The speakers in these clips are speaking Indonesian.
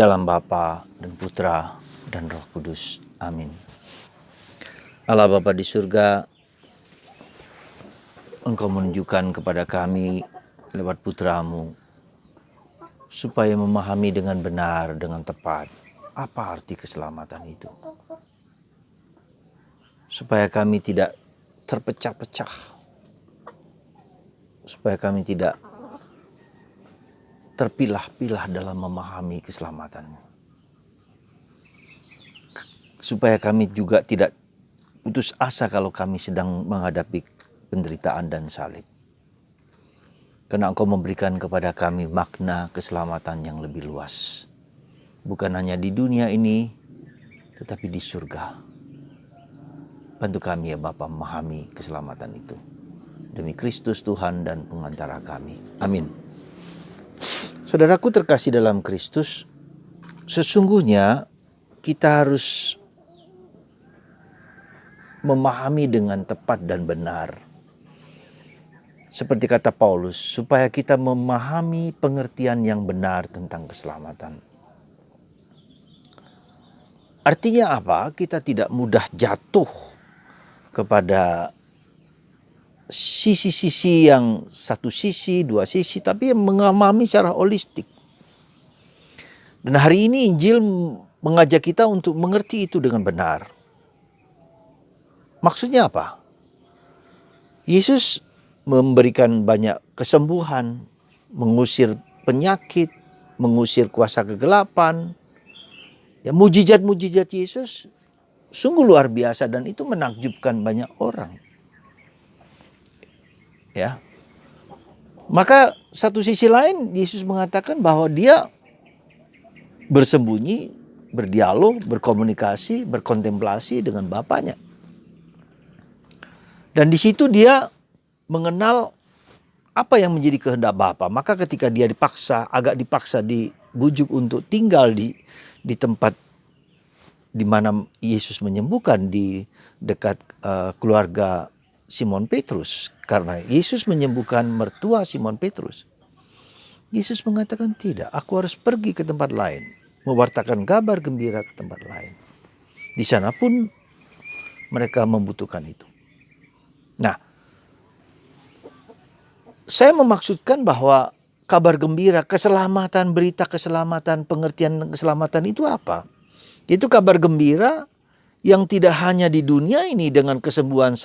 dalam Bapa dan Putra dan Roh Kudus. Amin. Allah Bapa di surga, Engkau menunjukkan kepada kami lewat Putramu supaya memahami dengan benar, dengan tepat apa arti keselamatan itu. Supaya kami tidak terpecah-pecah, supaya kami tidak terpilah-pilah dalam memahami keselamatan-Mu. Supaya kami juga tidak putus asa kalau kami sedang menghadapi penderitaan dan salib. Karena Engkau memberikan kepada kami makna keselamatan yang lebih luas. Bukan hanya di dunia ini, tetapi di surga. Bantu kami ya Bapa memahami keselamatan itu. Demi Kristus Tuhan dan pengantara kami. Amin. Saudaraku terkasih dalam Kristus, sesungguhnya kita harus memahami dengan tepat dan benar. Seperti kata Paulus, supaya kita memahami pengertian yang benar tentang keselamatan. Artinya apa? Kita tidak mudah jatuh kepada sisi-sisi yang satu sisi, dua sisi, tapi memahami secara holistik. Dan hari ini Injil mengajak kita untuk mengerti itu dengan benar. Maksudnya apa? Yesus memberikan banyak kesembuhan, mengusir penyakit, mengusir kuasa kegelapan. Ya, mujizat-mujizat Yesus sungguh luar biasa dan itu menakjubkan banyak orang. Ya. Maka satu sisi lain Yesus mengatakan bahwa dia bersembunyi, berdialog, berkomunikasi, berkontemplasi dengan Bapaknya. Dan di situ dia mengenal apa yang menjadi kehendak Bapa. Maka ketika dia agak dipaksa dibujuk untuk tinggal di tempat di mana Yesus menyembuhkan di dekat keluarga Simon Petrus. Karena Yesus menyembuhkan mertua Simon Petrus. Yesus mengatakan tidak, aku harus pergi ke tempat lain. Mewartakan kabar gembira ke tempat lain. Di sana pun mereka membutuhkan itu. Nah, saya memaksudkan bahwa kabar gembira, keselamatan, berita keselamatan, pengertian keselamatan itu apa? Itu kabar gembira yang tidak hanya di dunia ini dengan kesembuhan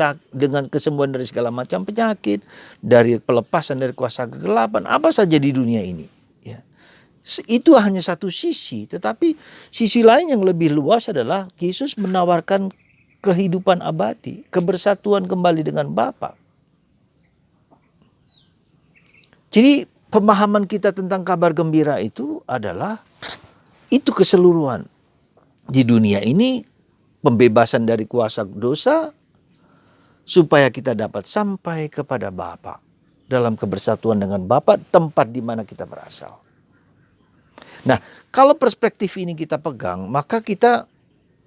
dari segala macam penyakit, dari pelepasan dari kuasa kegelapan, apa saja di dunia ini. Ya. Itu hanya satu sisi, tetapi sisi lain yang lebih luas adalah Yesus menawarkan kehidupan abadi, kebersatuan kembali dengan Bapa. Jadi pemahaman kita tentang kabar gembira itu adalah itu keseluruhan. Di dunia ini pembebasan dari kuasa dosa supaya kita dapat sampai kepada Bapa dalam kebersatuan dengan Bapa, tempat di mana kita berasal. Nah, kalau perspektif ini kita pegang, maka kita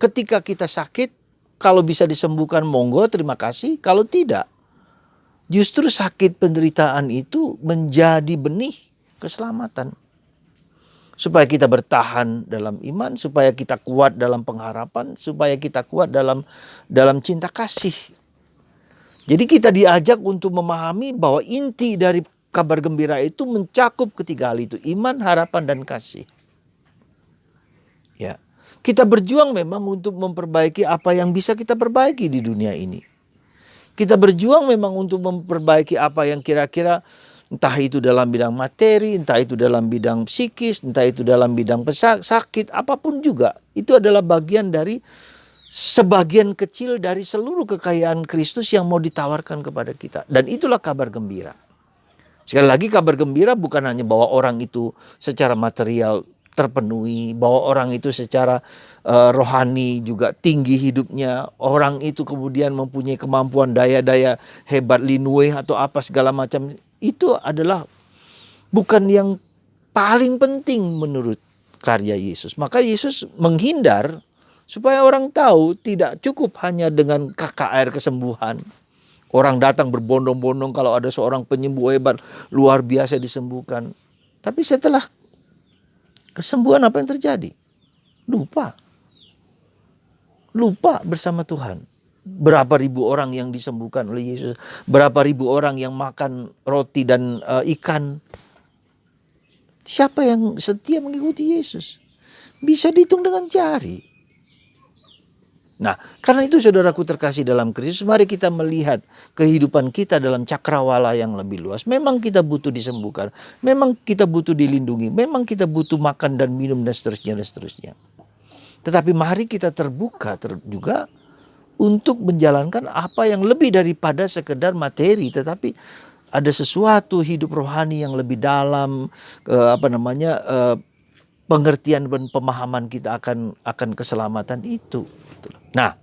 ketika kita sakit, kalau bisa disembuhkan monggo terima kasih, kalau tidak justru sakit penderitaan itu menjadi benih keselamatan. Supaya kita bertahan dalam iman, supaya kita kuat dalam pengharapan, supaya kita kuat dalam cinta kasih. Jadi kita diajak untuk memahami bahwa inti dari kabar gembira itu mencakup ketiga hal itu, iman, harapan, dan kasih. Ya, kita berjuang memang untuk memperbaiki apa yang bisa kita perbaiki di dunia ini. Kita berjuang memang untuk memperbaiki apa yang kira-kira entah itu dalam bidang materi, entah itu dalam bidang psikis, entah itu dalam bidang sakit, apapun juga. Itu adalah bagian dari sebagian kecil dari seluruh kekayaan Kristus yang mau ditawarkan kepada kita. Dan itulah kabar gembira. Sekali lagi kabar gembira bukan hanya bahwa orang itu secara material terpenuhi, bahwa orang itu secara rohani juga tinggi hidupnya, orang itu kemudian mempunyai kemampuan daya-daya hebat linue atau apa segala macam. Itu adalah bukan yang paling penting menurut karya Yesus. Maka Yesus menghindar supaya orang tahu tidak cukup hanya dengan KKR kesembuhan. Orang datang berbondong-bondong kalau ada seorang penyembuh hebat luar biasa disembuhkan. Tapi setelah Kesembuhan apa yang terjadi? Lupa bersama Tuhan. Berapa ribu orang yang disembuhkan oleh Yesus, berapa ribu orang yang makan roti dan ikan. Siapa yang setia mengikuti Yesus? Bisa dihitung dengan jari. Nah, karena itu saudaraku terkasih dalam Kristus, mari kita melihat kehidupan kita dalam cakrawala yang lebih luas. Memang kita butuh disembuhkan, memang kita butuh dilindungi, memang kita butuh makan dan minum dan seterusnya dan seterusnya. Tetapi mari kita terbuka juga untuk menjalankan apa yang lebih daripada sekedar materi, tetapi ada sesuatu hidup rohani yang lebih dalam, pengertian dan pemahaman kita akan keselamatan itu. Nah,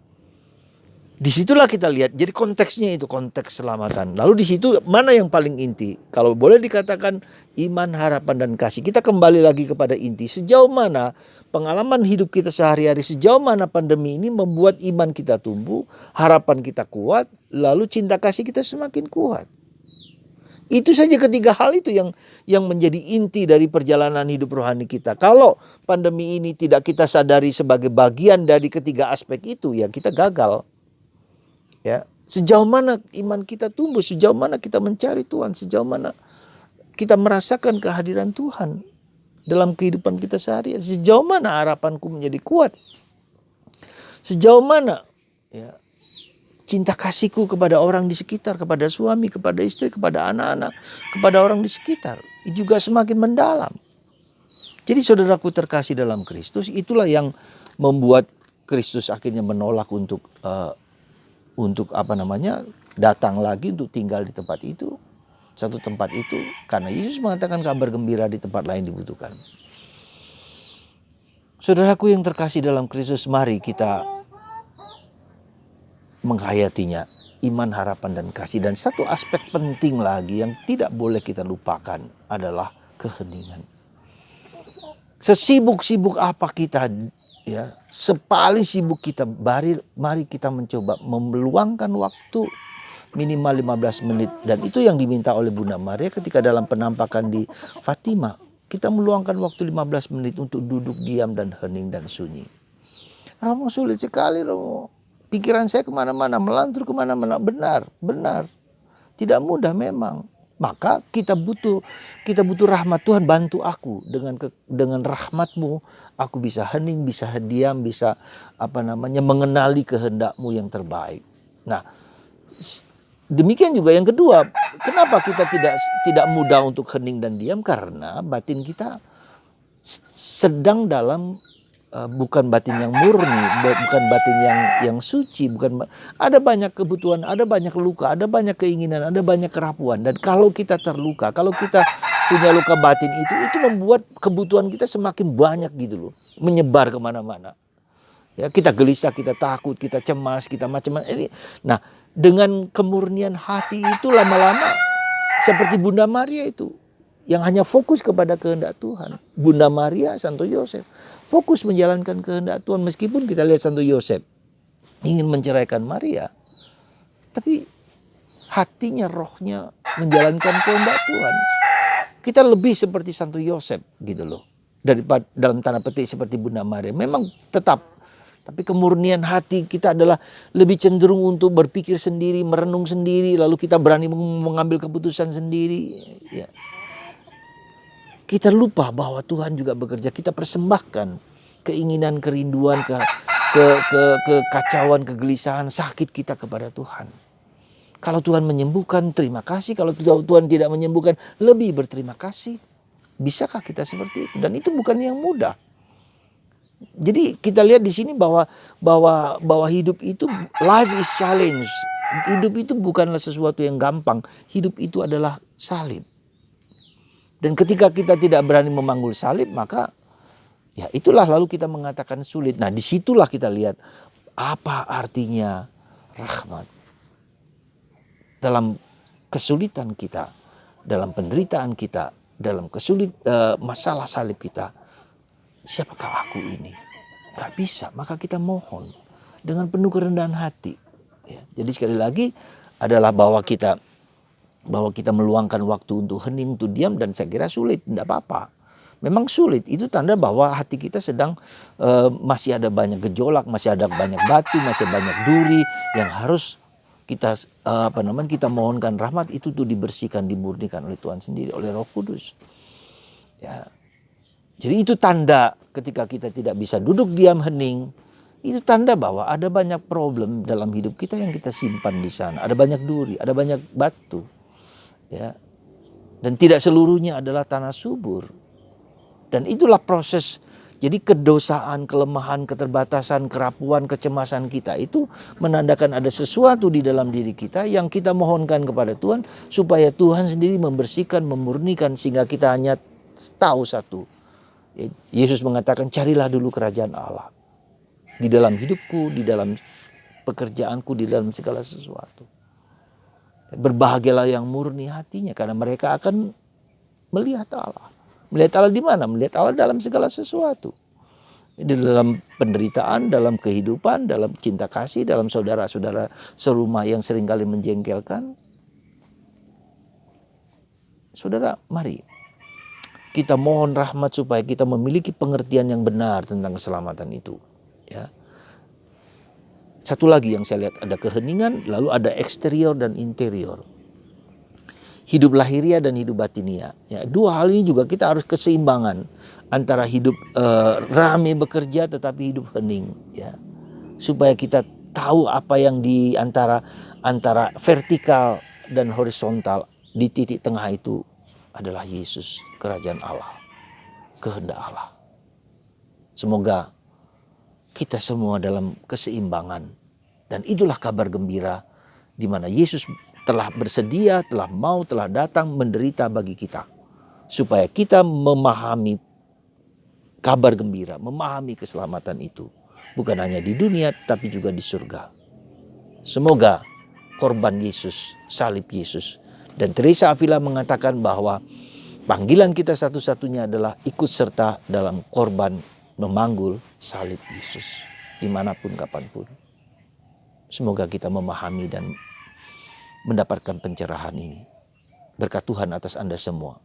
disitulah kita lihat. Jadi konteksnya itu konteks keselamatan. Lalu di situ mana yang paling inti? Kalau boleh dikatakan iman, harapan, dan kasih. Kita kembali lagi kepada inti. Sejauh mana pengalaman hidup kita sehari-hari, sejauh mana pandemi ini membuat iman kita tumbuh, harapan kita kuat, lalu cinta kasih kita semakin kuat. Itu saja ketiga hal itu yang menjadi inti dari perjalanan hidup rohani kita. Kalau pandemi ini tidak kita sadari sebagai bagian dari ketiga aspek itu, ya kita gagal. Ya, sejauh mana iman kita tumbuh, sejauh mana kita mencari Tuhan, sejauh mana kita merasakan kehadiran Tuhan dalam kehidupan kita sehari, sejauh mana harapanku menjadi kuat, sejauh mana ya cinta kasihku kepada orang di sekitar, kepada suami, kepada istri, kepada anak-anak, kepada orang di sekitar, juga semakin mendalam. Jadi saudaraku terkasih dalam Kristus, itulah yang membuat Kristus akhirnya menolak untuk datang lagi untuk tinggal di tempat itu, satu tempat itu, karena Yesus mengatakan kabar gembira di tempat lain dibutuhkan. Saudaraku yang terkasih dalam Kristus, mari kita menghayatinya, iman, harapan, dan kasih. Dan satu aspek penting lagi yang tidak boleh kita lupakan adalah keheningan. Sesibuk-sibuk apa kita, ya, sepaling sibuk kita, mari kita mencoba meluangkan waktu minimal 15 menit. Dan itu yang diminta oleh Bunda Maria ketika dalam penampakan di Fatima. Kita meluangkan waktu 15 menit untuk duduk diam dan hening dan sunyi. Romo, sulit sekali Romo. Pikiran saya kemana-mana, melantur kemana-mana. Benar. Tidak mudah memang. Maka kita butuh rahmat Tuhan. Bantu aku dengan rahmat-Mu, aku bisa hening, bisa diam, bisa mengenali kehendak-Mu yang terbaik. Nah, demikian juga yang kedua. Kenapa kita tidak mudah untuk hening dan diam? Karena batin kita sedang dalam bukan batin yang murni, bukan batin yang suci, ada banyak kebutuhan, ada banyak luka, ada banyak keinginan, ada banyak kerapuan. Dan kalau kita terluka, kalau kita punya luka batin itu membuat kebutuhan kita semakin banyak gitu loh, menyebar kemana-mana. Ya, kita gelisah, kita takut, kita cemas, kita macam-macam. Nah, dengan kemurnian hati itu lama-lama seperti Bunda Maria itu, yang hanya fokus kepada kehendak Tuhan. Bunda Maria, Santo Yosef fokus menjalankan kehendak Tuhan. Meskipun kita lihat Santo Yosef ingin menceraikan Maria, tapi hatinya, rohnya menjalankan kehendak Tuhan. Kita lebih seperti Santo Yosef gitu loh, daripada dalam tanda petik seperti Bunda Maria. Memang tetap, tapi kemurnian hati kita adalah lebih cenderung untuk berpikir sendiri, merenung sendiri, lalu kita berani mengambil keputusan sendiri. Ya. Kita lupa bahwa Tuhan juga bekerja. Kita persembahkan keinginan, kerinduan, kekacauan, kegelisahan, sakit kita kepada Tuhan. Kalau Tuhan menyembuhkan, terima kasih. Kalau Tuhan tidak menyembuhkan, lebih berterima kasih. Bisakah kita seperti itu? Dan itu bukan yang mudah. Jadi kita lihat di sini bahwa hidup itu, life is challenge. Hidup itu bukanlah sesuatu yang gampang. Hidup itu adalah salib. Dan ketika kita tidak berani memanggul salib, maka ya itulah lalu kita mengatakan sulit. Nah, disitulah kita lihat apa artinya rahmat. Dalam kesulitan kita, dalam penderitaan kita, dalam masalah salib kita, siapakah aku ini? Gak bisa, maka kita mohon dengan penuh kerendahan hati. Ya, jadi sekali lagi adalah bahwa kita meluangkan waktu untuk hening, untuk diam, dan saya kira sulit, tidak apa-apa. memang sulit. Itu tanda bahwa hati kita sedang masih ada banyak gejolak, masih ada banyak batu, masih banyak duri yang harus kita kita mohonkan rahmat itu tuh dibersihkan, dimurnikan oleh Tuhan sendiri, oleh Roh Kudus. Ya. Jadi itu tanda ketika kita tidak bisa duduk diam hening, itu tanda bahwa ada banyak problem dalam hidup kita yang kita simpan di sana. Ada banyak duri, ada banyak batu. Ya. Dan tidak seluruhnya adalah tanah subur. Dan itulah proses. Jadi kedosaan, kelemahan, keterbatasan, kerapuan, kecemasan kita itu menandakan ada sesuatu di dalam diri kita yang kita mohonkan kepada Tuhan supaya Tuhan sendiri membersihkan, memurnikan sehingga kita hanya tahu satu. Yesus mengatakan carilah dulu kerajaan Allah. Di dalam hidupku, di dalam pekerjaanku, di dalam segala sesuatu. Berbahagialah yang murni hatinya karena mereka akan melihat Allah. Melihat Allah di mana? Melihat Allah dalam segala sesuatu. Di dalam penderitaan, dalam kehidupan, dalam cinta kasih, dalam saudara-saudara serumah yang seringkali menjengkelkan. Saudara, mari kita mohon rahmat supaya kita memiliki pengertian yang benar tentang keselamatan itu. Ya. Satu lagi yang saya lihat, ada keheningan, lalu ada eksterior dan interior. Hidup lahiriah dan hidup batinia. Ya, dua hal ini juga kita harus keseimbangan antara hidup rame bekerja tetapi hidup hening. Ya, supaya kita tahu apa yang di antara vertikal dan horizontal, di titik tengah itu adalah Yesus, kerajaan Allah, kehendak Allah. Semoga kita semua dalam keseimbangan. Dan itulah kabar gembira di mana Yesus telah bersedia, telah mau, telah datang menderita bagi kita. Supaya kita memahami kabar gembira, memahami keselamatan itu. Bukan hanya di dunia tapi juga di surga. Semoga korban Yesus, salib Yesus. Dan Teresa Avila mengatakan bahwa panggilan kita satu-satunya adalah ikut serta dalam korban memanggul salib Yesus. Dimanapun, kapanpun. Semoga kita memahami dan mendapatkan pencerahan ini. Berkat Tuhan atas Anda semua.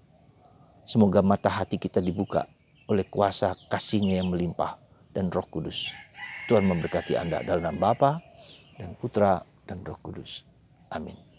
Semoga mata hati kita dibuka oleh kuasa kasih-Nya yang melimpah dan Roh Kudus. Tuhan memberkati Anda dalam nama Bapa dan Putra dan Roh Kudus. Amin.